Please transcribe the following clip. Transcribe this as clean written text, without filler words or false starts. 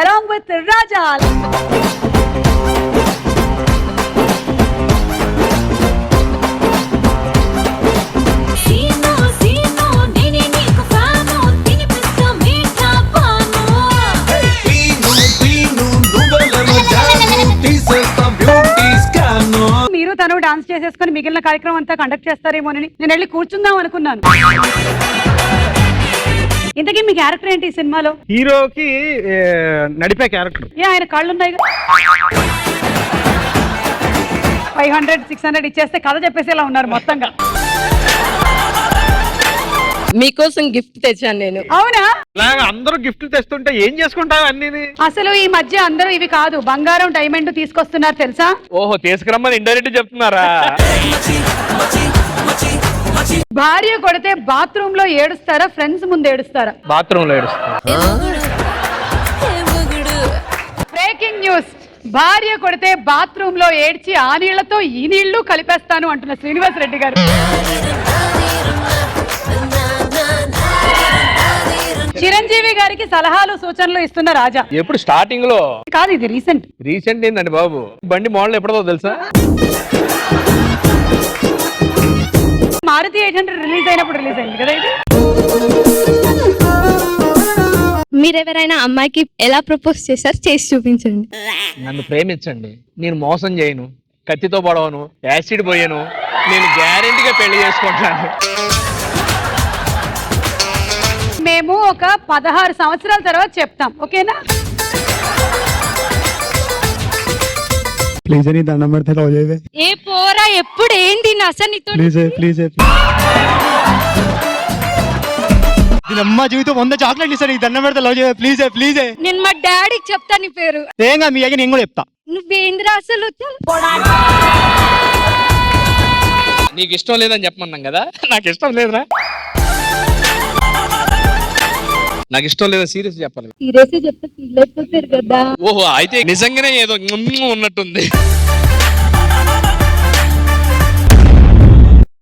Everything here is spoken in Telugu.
along with Raja. మీరు తను డాన్స్ చేసేసుకుని మిగిలిన కార్యక్రమం అంతా కండక్ట్ చేస్తారేమోనని నేను వెళ్ళి కూర్చుందాం అనుకున్నాను. ఇంతకీ మీ క్యారెక్టర్ ఏంటి ఈ సినిమాలో? హీరోకి నడిపే క్యారెక్టర్. ఆయన కాళ్ళు ఉన్నాయి, 500 600 ఇచ్చేస్తే కథ చెప్పేసేలా ఉన్నారు మొత్తంగా. మీకోసం గిఫ్ట్ తెచ్చాను నేను. అవునా? అందరూ గిఫ్ట్లు తెస్తుంటే ఏం చేసుకుంటావు అన్ని? అసలు ఈ మధ్య అందరూ ఇవి కాదు, బంగారం డైమండ్ తీసుకొస్తున్నారు తెలుసా? ఓహో, తీసుకురమ్మని ఇండైరెక్ట్ చెప్తున్నారా? భార్య కొడితే బాత్రూమ్ లో ఏడుస్తారా, ఫ్రెండ్స్ ముందు ఏడుస్తారా? బాత్రూమ్ లో ఏడుస్తారా? బ్రేకింగ్ న్యూస్, భార్య కొడితే బాత్రూమ్ లో ఏడ్చి ఆ నీళ్లతో ఈ నీళ్లు కలిపేస్తాను అంటున్న శ్రీనివాస్ రెడ్డి గారు. చిరంజీవి గారికి సలహాలు సూచనలు ఇస్తున్న రాజా. ఎప్పుడు స్టార్టింగ్ లో కాదు, ఇది రీసెంట్ ఏంటండి బాబు? బండి మోడల్ ఎప్పుడో తెలుసా? మారుతి 800 రిలీజ్ అయినప్పుడు రిలీజ్ అయింది కదా ఇది. మీరెవరైనా అమ్మాయికి ఎలా ప్రపోజ్ చేశారు, చేసి చూపించండి. నన్ను ప్రేమించండి, నేను మోసం చేయను, కత్తితో పడవను, యాసిడ్ పోయాను, నేను గ్యారెంటీగా పెళ్లి చేసుకుంటాను. మేము ఒక 16 సంవత్సరాల తర్వాత చెప్తాం, ఓకేనా? ప్లీజ్ అని దండం పెడితే లవ్ చేయవే. ఏ పోరా, ఎప్పుడు ఏంటి అసలు నీతో? ప్లీజ్ అమ్మ జీవితం 100 చాక్లెట్లు ఇస్తాను, దండం పెడితే లవ్ చేయవే. ప్లీజ్ నేను మా డాడీకి చెప్తా నీ పేరు. ఏంగా మీ అయ్య, నేను కూడా చెప్తా. నువ్వేంద్రా అసలు? నీకు ఇష్టం లేదని చెప్పమన్నాం కదా. నాకు ఇష్టం లేదురా, నాకు ఇష్టం లేదా, సీరియస్ చెప్పాలి. సీరియస్ చెప్తే ఫీల్ అయిపోతారు కదా. ఓహో, అయితే నిజంగానే ఏదో ఉన్నట్టుంది.